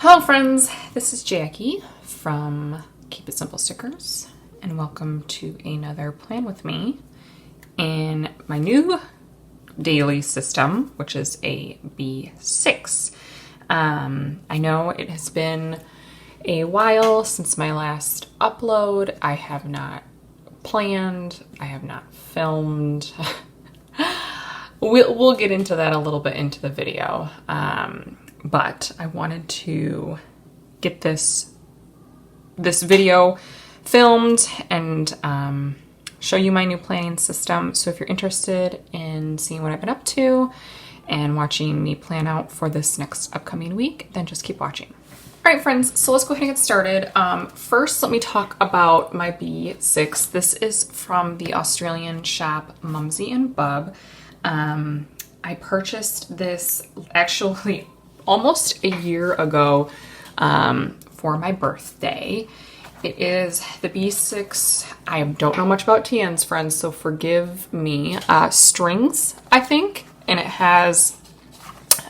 Hello friends, this is Jackie from Keep It Simple Stickers, and welcome to another plan with me in my new daily system, which is a B6. I know it has been a while since my last upload. I have not planned, I have not filmed. We'll get into that a little bit into the video. But I wanted to get this video filmed and show you my new planning system. So if you're interested in seeing what I've been up to and watching me plan out for this next upcoming week, then just keep watching. All right, friends, so let's go ahead and get started. First, let me talk about my B6. This is from the Australian shop Mumsy and Bub. I purchased this actually almost a year ago for my birthday. It is the B6. I don't know much about TNs, friends, so forgive me. Strings, I think, and it has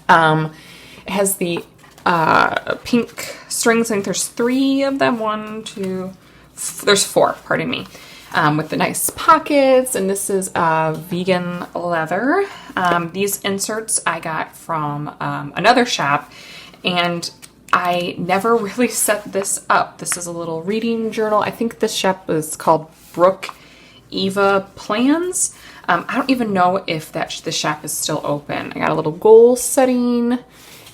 the pink strings. I think there's 3 of them. There's 4, pardon me. With the nice pockets, and this is vegan leather. These inserts I got from another shop, and I never really set this up. This is a little reading journal. I think this shop is called Brooke Eva Plans. I don't even know if the shop is still open. I got a little goal setting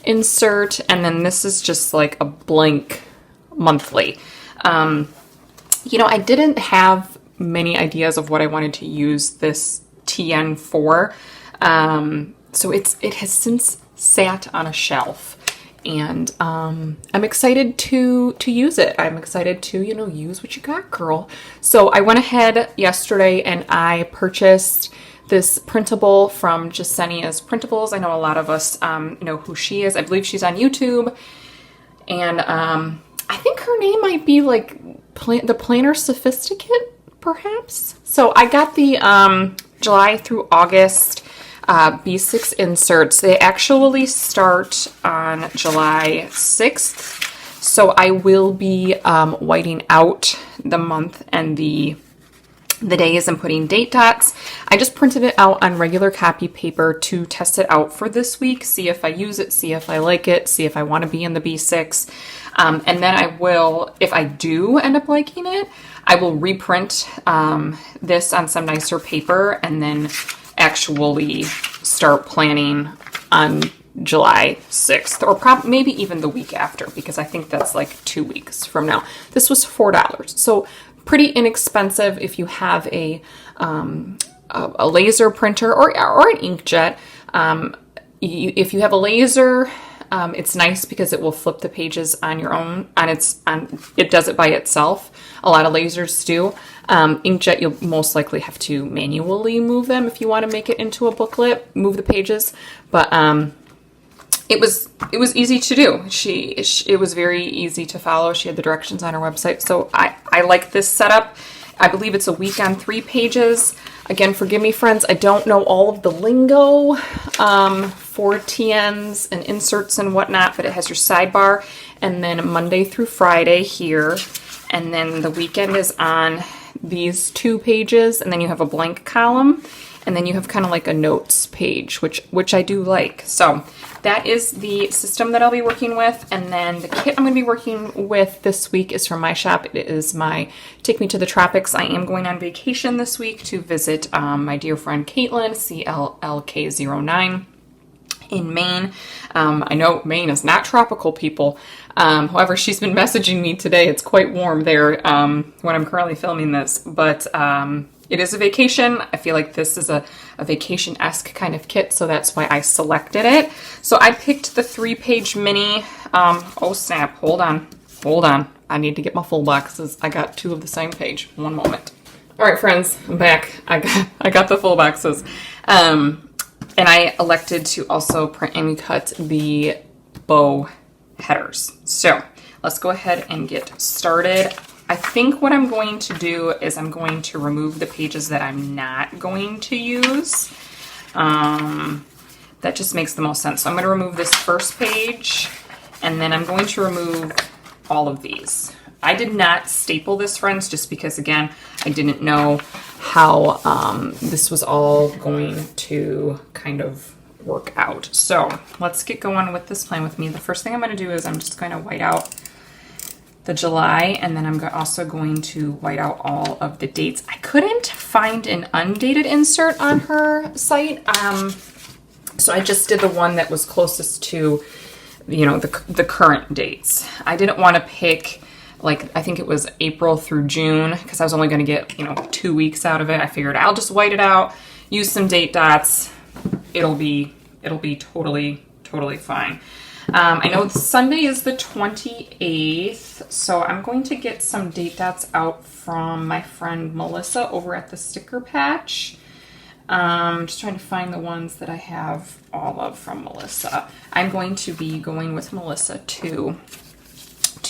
insert, and then this is just like a blank monthly. You know, I didn't have many ideas of what I wanted to use this TN for. So it has since sat on a shelf, and I'm excited to use it. I'm excited to, you know, use what you got, girl. So I went ahead yesterday and I purchased this printable from Jesenia's Printables. I know a lot of us know who she is. I believe she's on YouTube, and I think her name might be like the Planner Sophisticate, perhaps. So I got the July through August B6 inserts. They actually start on July 6th. So I will be whiting out the month and the days and putting date dots. I just printed it out on regular copy paper to test it out for this week, see if I use it, see if I like it, see if I want to be in the B6. And then I will, if I do end up liking it, I will reprint this on some nicer paper and then actually start planning on July 6th, or maybe even the week after, because I think that's like 2 weeks from now. This was $4, so pretty inexpensive if you have a laser printer or an inkjet. If you have a laser, it's nice because it will flip the pages on your own. It does it by itself. A lot of lasers do. Inkjet, you'll most likely have to manually move them if you want to make it into a booklet, move the pages. But it was easy to do. It was very easy to follow. She had the directions on her website. So I like this setup. I believe it's a week on 3 pages. Again, forgive me, friends, I don't know all of the lingo for TNs and inserts and whatnot, but it has your sidebar, and then Monday through Friday here, and then the weekend is on these 2 pages, and then you have a blank column, and then you have kind of like a notes page, which I do like. So that is the system that I'll be working with. And then the kit I'm going to be working with this week is from my shop. It is my Take Me to the Tropics. I am going on vacation this week to visit my dear friend Caitlin, CLLK09 in Maine. I know Maine is not tropical, people. However, she's been messaging me today. It's quite warm there when I'm currently filming this, but it is a vacation. I feel like this is a vacation-esque kind of kit, so that's why I selected it. So I picked the 3-page mini. Oh snap, hold on. I need to get my full boxes. I got 2 of the same page. One moment. All right, friends, I'm back. I got the full boxes. And I elected to also print and cut the bow headers. So let's go ahead and get started. I think what I'm going to do is I'm going to remove the pages that I'm not going to use. That just makes the most sense. So I'm going to remove this first page And then I'm going to remove all of these. I did not staple this, friends, just because, again, I didn't know how this was all going to kind of work out. So let's get going with this plan with me. The first thing I'm going to do is I'm just going to white out the July, and then I'm also going to white out all of the dates. I couldn't find an undated insert on her site, so I just did the one that was closest to, you know, the current dates. I didn't want to pick, like, I think it was April through June, because I was only going to get, you know, 2 weeks out of it. I figured I'll just white it out, use some date dots. It'll be totally fine. I know Sunday is the 28th, so I'm going to get some date dots out from my friend Melissa over at the Sticker Patch. Just trying to find the ones that I have all of from Melissa. I'm going to be going with Melissa to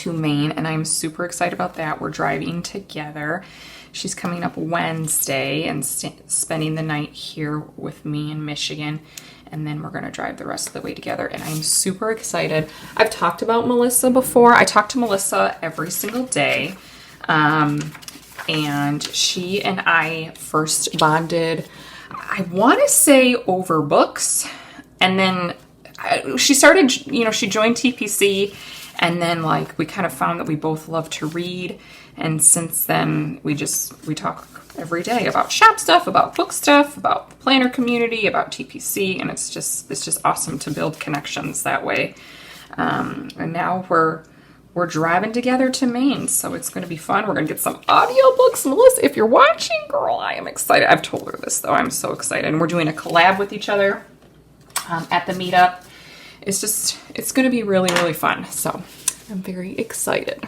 Maine, and I'm super excited about that. We're driving together. She's coming up Wednesday and spending the night here with me in Michigan. And then we're going to drive the rest of the way together. And I'm super excited. I've talked about Melissa before. I talk to Melissa every single day. And she and I first bonded, I want to say, over books. And then she started, you know, she joined TPC. And then, like, we kind of found that we both love to read. And since then, we talk every day about shop stuff, about book stuff, about the planner community, about TPC, and it's just awesome to build connections that way. And now we're driving together to Maine, so it's going to be fun. We're going to get some audiobooks. Melissa, if you're watching, girl, I am excited. I've told her this, though. I'm so excited. And we're doing a collab with each other at the meetup. It's going to be really fun, so I'm very excited.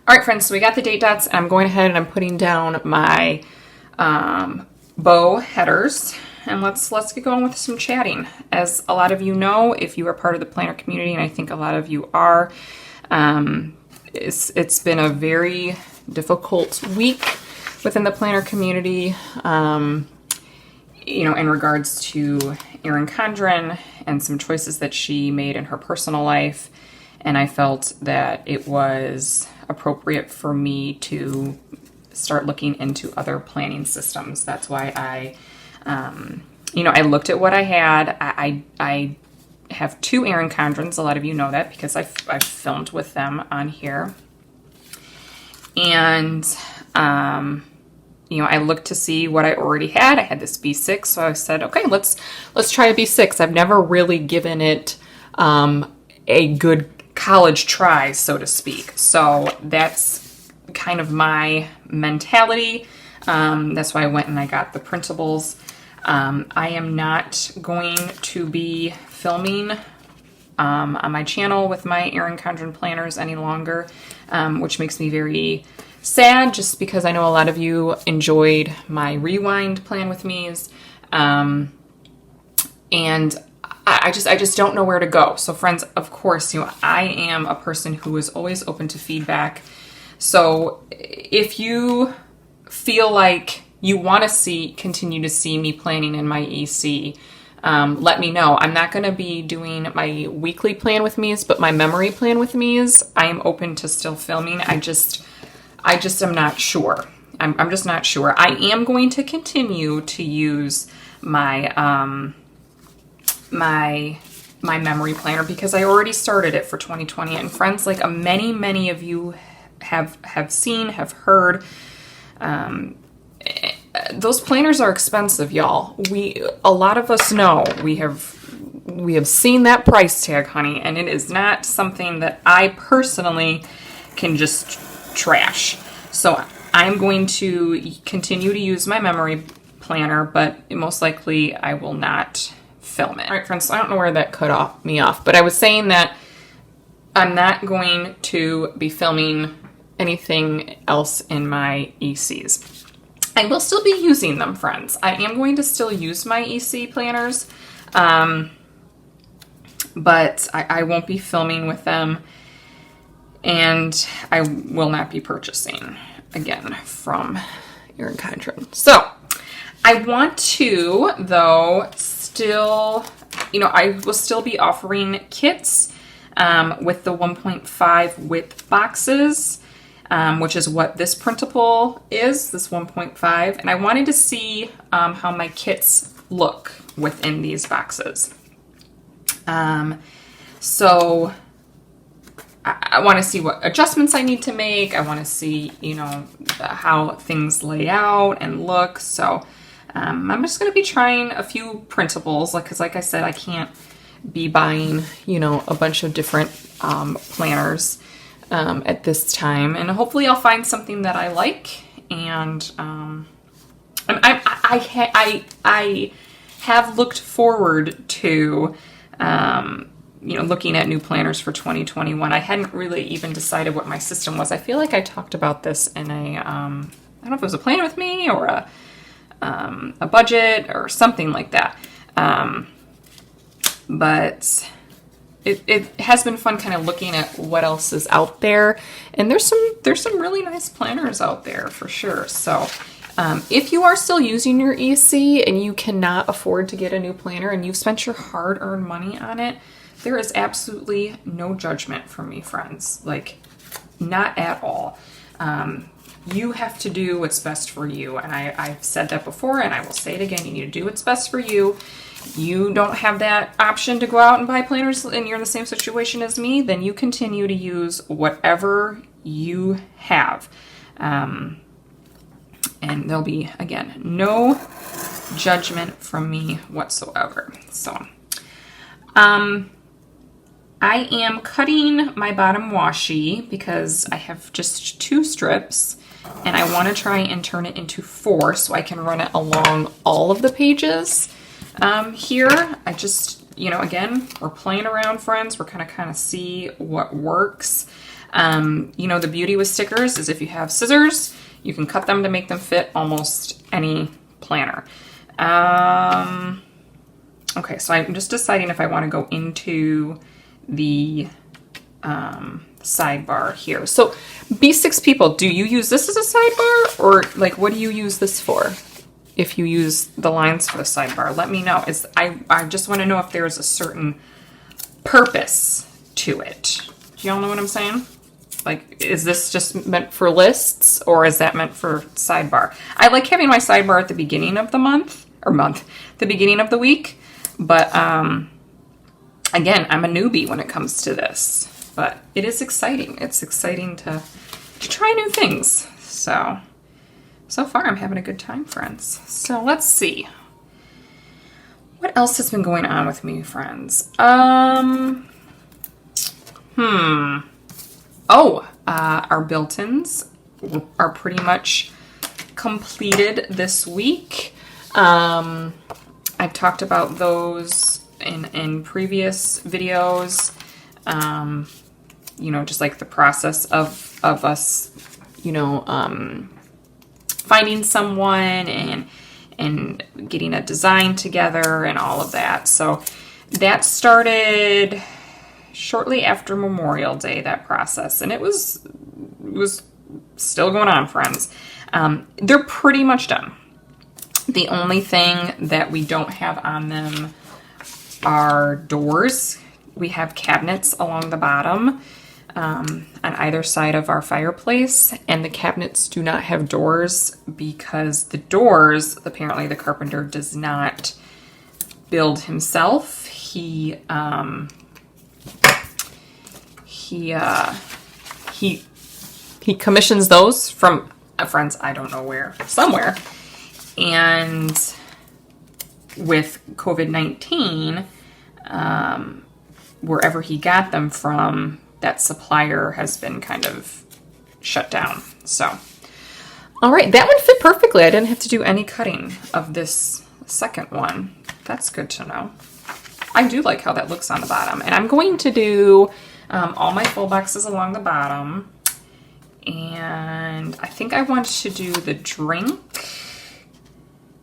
All right, friends, so we got the date dots, and I'm going ahead and I'm putting down my bow headers, and let's get going with some chatting. As a lot of you know, if you are part of the planner community, and I think a lot of you are, it's been a very difficult week within the planner community, you know, in regards to Erin Condren and some choices that she made in her personal life, and I felt that it was appropriate for me to start looking into other planning systems. That's why I, you know, I looked at what I had. I have 2 Erin Condrens. A lot of you know that because I've filmed with them on here. And, you know, I looked to see what I already had. I had this B6, so I said, okay, let's try a B6. I've never really given it a good college try, so to speak. So that's kind of my mentality. That's why I went and I got the Printables. I am not going to be filming on my channel with my Erin Condren planners any longer, which makes me very sad, just because I know a lot of you enjoyed my rewind plan with me's, and I just don't know where to go. So friends, of course, you know, I am a person who is always open to feedback. So if you feel like you want to continue to see me planning in my EC, let me know. I'm not going to be doing my weekly plan with me's, but my memory plan with me's, I am open to still filming. I just am not sure. I'm just not sure. I am going to continue to use my my memory planner because I already started it for 2020. And friends, like many of you have seen, have heard, those planners are expensive, y'all. A lot of us know, we have seen that price tag, honey, and it is not something that I personally can just trash. So I'm going to continue to use my memory planner, but most likely I will not film it. All right, friends, so I don't know where that cut me off, but I was saying that I'm not going to be filming anything else in my ECs. I will still be using them, friends. I am going to still use my EC planners, but I won't be filming with them, and I will not be purchasing again from Erin Condren. So I want to, though, still, you know, I will still be offering kits with the 1.5 width boxes, which is what this printable is, this 1.5. And I wanted to see how my kits look within these boxes. So I want to see what adjustments I need to make. I want to see, you know, how things lay out and look. So I'm just going to be trying a few printables, because like I said, I can't be buying, you know, a bunch of different planners at this time. And hopefully I'll find something that I like. And I have looked forward to you know, looking at new planners for 2021. I hadn't really even decided what my system was. I feel like I talked about this in a, I don't know if it was a plan with me or a budget or something like that. But it has been fun kind of looking at what else is out there. And there's some really nice planners out there for sure. So if you are still using your EC and you cannot afford to get a new planner and you've spent your hard-earned money on it, there is absolutely no judgment from me, friends. Like, not at all. You have to do what's best for you. And I've said that before, and I will say it again. You need to do what's best for you. You don't have that option to go out and buy planners and you're in the same situation as me, then you continue to use whatever you have. And there'll be, again, no judgment from me whatsoever. So, I am cutting my bottom washi because I have just 2 strips and I want to try and turn it into 4 so I can run it along all of the pages. Here, I just, you know, again, we're playing around, friends. We're kind of see what works. You know, the beauty with stickers is if you have scissors, you can cut them to make them fit almost any planner. Okay, so I'm just deciding if I want to go into the sidebar here. So B6 people, do you use this as a sidebar, or like what do you use this for? If you use the lines for the sidebar, let me know. I just want to know if there's a certain purpose to it. Do y'all know what I'm saying? Like, is this just meant for lists, or is that meant for sidebar? I like having my sidebar at the beginning of the the beginning of the week. But again, I'm a newbie when it comes to this. But it is exciting. It's exciting to try new things. So far I'm having a good time, friends. So let's see. What else has been going on with me, friends? Our built-ins are pretty much completed this week. I've talked about those in previous videos. You know, just like the process of us, you know, finding someone and getting a design together and all of that. So that started shortly after Memorial Day, that process, and it was still going on, friends. They're pretty much done. The only thing that we don't have on them are doors. We have cabinets along the bottom on either side of our fireplace, and the cabinets do not have doors because the doors, apparently the carpenter does not build himself. He commissions those from friends, I don't know where, somewhere. And with COVID-19, wherever he got them from, that supplier has been kind of shut down. So, all right, that one fit perfectly. I didn't have to do any cutting of this second one. That's good to know. I do like how that looks on the bottom. And I'm going to do all my full boxes along the bottom. And I think I want to do the drink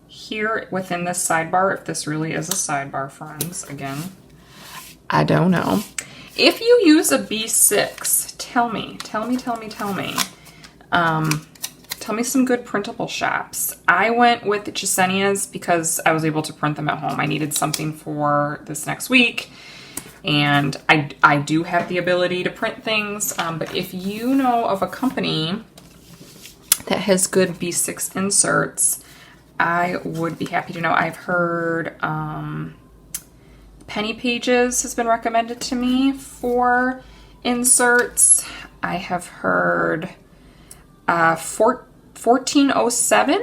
here within this sidebar, if this really is a sidebar, friends. Again, I don't know. If you use a B6, tell me. Tell me some good printable shops. I went with Jesenia's because I was able to print them at home. I needed something for this next week And I do have the ability to print things, but if you know of a company that has good B6 inserts, I would be happy to know. I've heard Penny Pages has been recommended to me for inserts. I have heard 1407.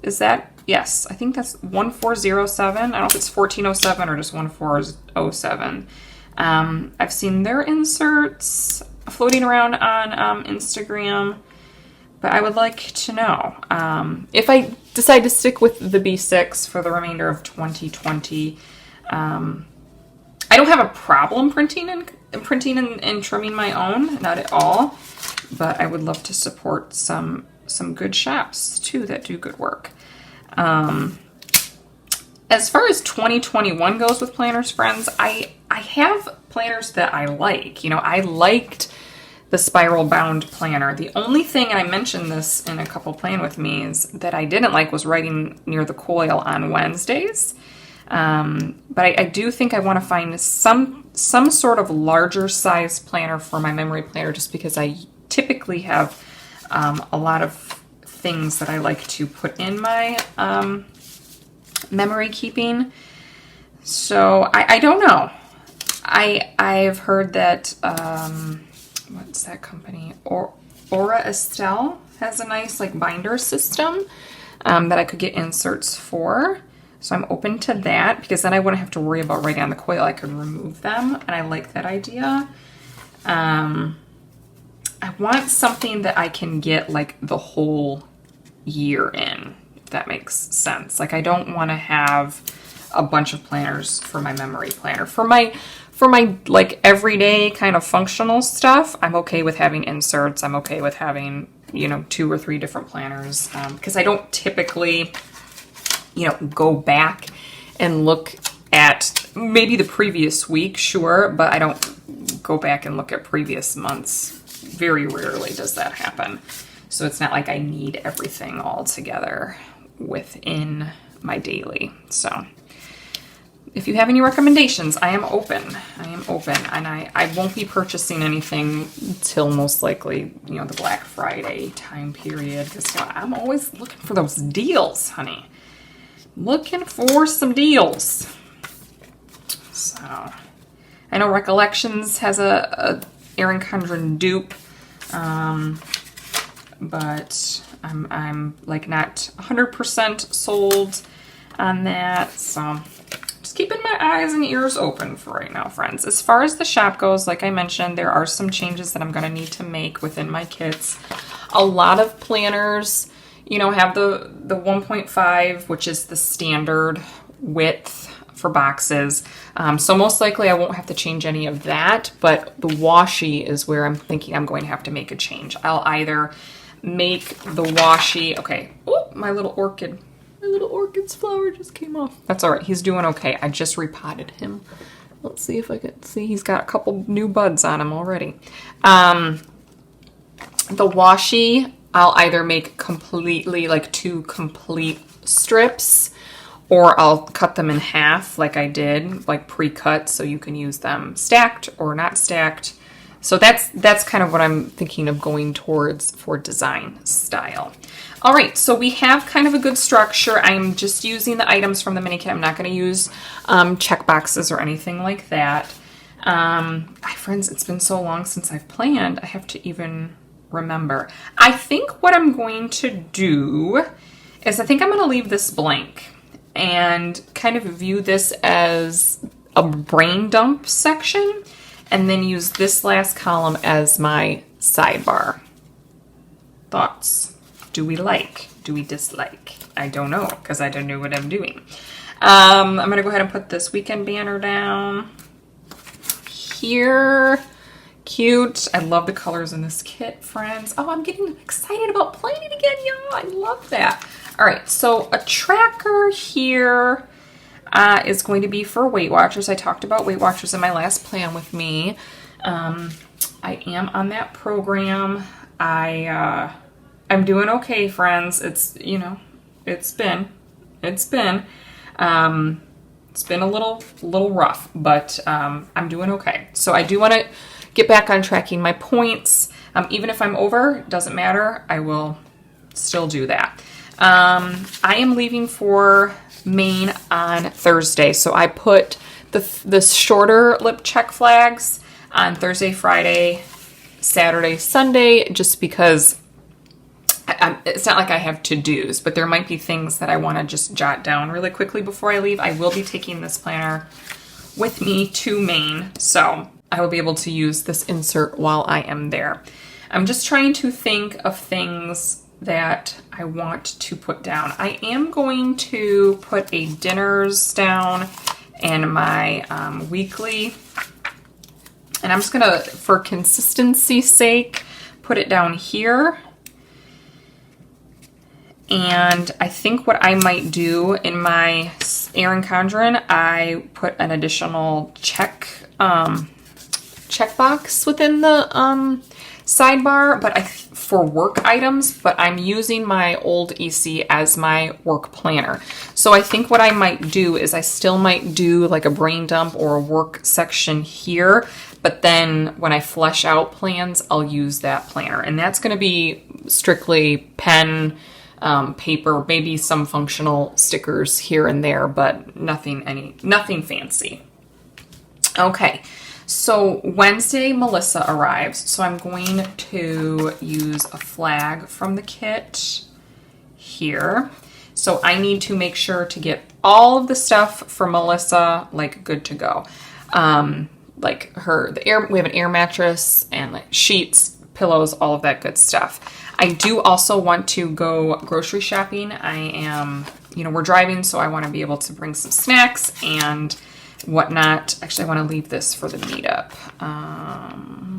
Is that? Yes, I think that's 1407. I don't know if it's 1407 or just 1407. I've seen their inserts floating around on Instagram, but I would like to know. If I decide to stick with the B6 for the remainder of 2020, I don't have a problem printing and trimming my own, not at all, but I would love to support some good shops too that do good work. As far as 2021 goes with planners, friends, I have planners that I like. You know, I liked the spiral bound planner. The only thing, and I mentioned this in a couple Plan With Me's, that I didn't like was writing near the coil on Wednesdays. But I do think I want to find some sort of larger size planner for my memory planner, just because I typically have a lot of things that I like to put in my memory keeping. So I don't know. I've heard that what's that company? Aura Estelle has a nice like binder system that I could get inserts for. So I'm open to that, because then I wouldn't have to worry about writing on the coil. I could remove them, and I like that idea. I want something that I can get like the whole year in, if that makes sense. Like, I don't want to have a bunch of planners for my memory planner. For my like everyday kind of functional stuff, I'm okay with having inserts. I'm okay with having, you know, 2 or 3 different planners, because I don't typically, you know, go back and look at maybe the previous week, sure, but I don't go back and look at previous months. Very rarely does that happen. So it's not like I need everything all together within my daily. So if you have any recommendations, I am open. And I won't be purchasing anything till most likely, you know, the Black Friday time period, because, you know, I'm always looking for those deals, honey. Looking for some deals. So I know Recollections has a Erin Condren dupe, but I'm like not 100% sold on that. So just keeping my eyes and ears open for right now, friends. As far as the shop goes, like I mentioned, there are some changes that I'm going to need to make within my kits. A lot of planners, you know, have the 1.5, which is the standard width for boxes. So most likely I won't have to change any of that, but the washi is where I'm thinking I'm going to have to make a change. I'll either make the washi, okay, oh, my little orchid's flower just came off. That's all right, he's doing okay. I just repotted him. Let's see if I can see, he's got a couple new buds on him already. The washi, I'll either make completely, like 2 complete strips, or I'll cut them in half like I did, like pre-cut, so you can use them stacked or not stacked. So that's kind of what I'm thinking of going towards for design style. All right, so we have kind of a good structure. I'm just using the items from the mini kit. I'm not going to use check boxes or anything like that. Friends, it's been so long since I've planned, I have to even remember. I think what I'm going to do is I think I'm going to leave this blank and kind of view this as a brain dump section, and then use this last column as my sidebar. Thoughts? Do we like? Do we dislike? I don't know, because I don't know what I'm doing. I'm going to go ahead and put this weekend banner down here. Cute. I love the colors in this kit, friends. Oh, I'm getting excited about playing it again, y'all. I love that. All right, so a tracker here is going to be for Weight Watchers. I talked about Weight Watchers in my last Plan With Me. I am on that program. I'm doing okay, friends. It's, you know, it's been. It's been a little rough, but I'm doing okay. So I do want to get back on tracking my points. Even if I'm over, doesn't matter. I will still do that. I am leaving for Maine on Thursday. So I put the shorter lip check flags on Thursday, Friday, Saturday, Sunday, just because it's not like I have to-dos, but there might be things that I want to just jot down really quickly before I leave. I will be taking this planner with me to Maine, so I will be able to use this insert while I am there. I'm just trying to think of things that I want to put down. I am going to put a dinners down and my weekly, and I'm just gonna, for consistency's sake, put it down here. And I think what I might do in my Erin Condren, I put an additional checkbox within the sidebar, but for work items, but I'm using my old EC as my work planner. So I think what I might do is I still might do like a brain dump or a work section here, but then when I flesh out plans, I'll use that planner. And that's going to be strictly pen, paper, maybe some functional stickers here and there, but nothing fancy. Okay, so Wednesday Melissa arrives, so I'm going to use a flag from the kit here. So I need to make sure to get all of the stuff for Melissa like good to go. Like we have an air mattress and like sheets, pillows, all of that good stuff. I do also want to go grocery shopping. I am, we're driving, so I want to be able to bring some snacks and whatnot. Actually, I want to leave this for the meetup.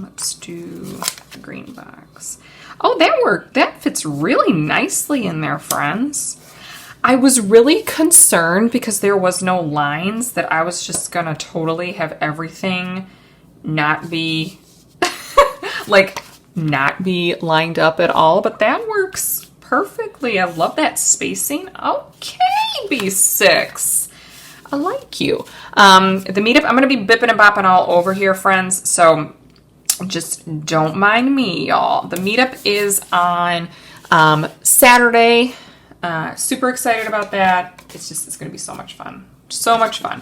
Let's do the green box. Oh, that worked. That fits really nicely in there, friends. I was really concerned because there was no lines that I was just going to totally have everything not be not be lined up at all, but that works perfectly. I love that spacing. Okay, B6. I like you. The meetup, I'm going to be bipping and bopping all over here, friends, so just don't mind me, y'all. The meetup is on Saturday. Super excited about that. It's going to be so much fun. So much fun.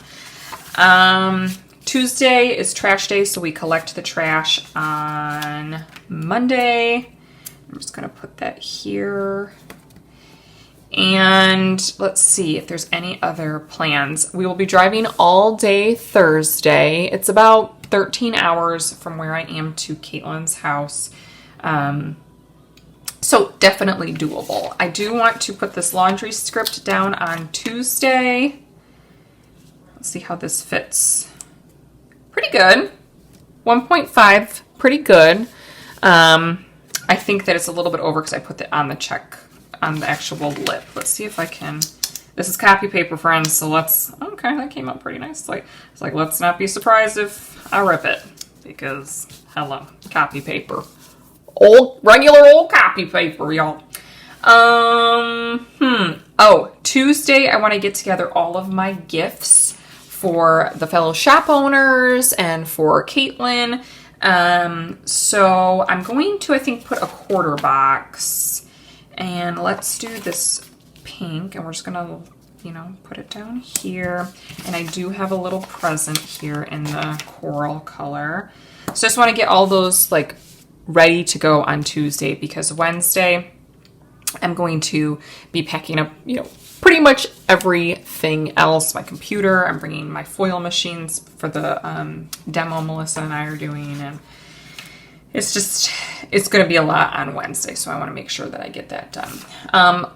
Tuesday is trash day, so we collect the trash on Monday. I'm just going to put that here. And let's see if there's any other plans. We will be driving all day Thursday. It's about 13 hours from where I am to Caitlin's house. So definitely doable. I do want to put this laundry script down on Tuesday. Let's see how this fits. Pretty good. 1.5, pretty good. I think that it's a little bit over because I put it on the actual lip. Let's see if I can. This is copy paper, friends, so okay, that came out pretty nice. It's like, let's not be surprised if I rip it, because, hello, copy paper. Regular old copy paper, y'all. Oh, Tuesday, I want to get together all of my gifts for the fellow shop owners and for Caitlin. So I'm going to, I think, put a quarter box, and let's do this pink, and we're just gonna, put it down here. And I do have a little present here in the coral color. So I just want to get all those ready to go on Tuesday, because Wednesday I'm going to be packing up, pretty much everything else. My computer, I'm bringing my foil machines for the demo Melissa and I are doing, and it's going to be a lot on Wednesday, so I want to make sure that I get that done.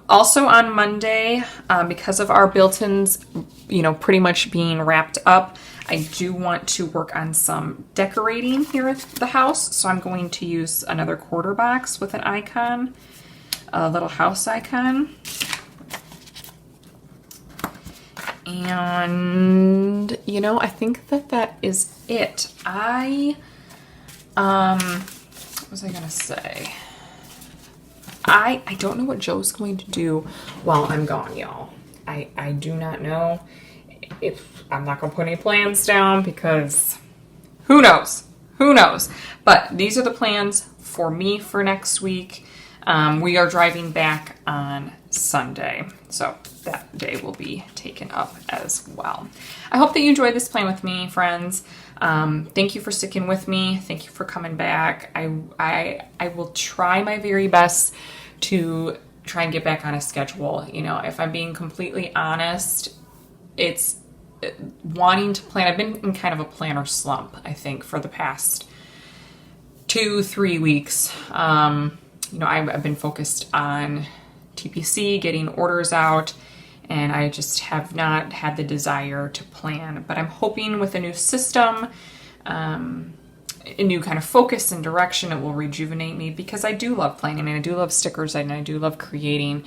Also on Monday, because of our built-ins, pretty much being wrapped up, I do want to work on some decorating here at the house, so I'm going to use another quarter box with an icon, a little house icon. And, I think that is it. What was I going to say? I don't know what Joe's going to do while I'm gone, y'all. I do not know. If I'm not gonna put any plans down because who knows? Who knows? But these are the plans for me for next week. We are driving back on Sunday, so that day will be taken up as well. I hope that you enjoyed this plan with me, friends. Thank you for sticking with me. Thank you for coming back. I will try my very best to try and get back on a schedule. You know, if I'm being completely honest, it's wanting to plan. I've been in kind of a planner slump, I think, for the past 2-3 weeks. You know, I've been focused on TPC, getting orders out, and I just have not had the desire to plan. But I'm hoping with a new system, a new kind of focus and direction, it will rejuvenate me, because I do love planning. I mean, I do love stickers and I do love creating.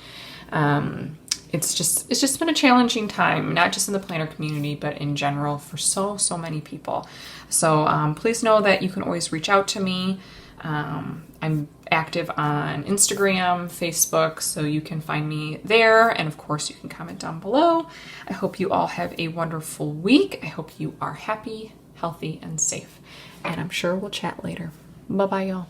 It's just been a challenging time, not just in the planner community, but in general for so many people. So please know that you can always reach out to me. I'm active on Instagram, Facebook, so you can find me there. And of course, you can comment down below. I hope you all have a wonderful week. I hope you are happy, healthy, and safe. And I'm sure we'll chat later. Bye-bye, y'all.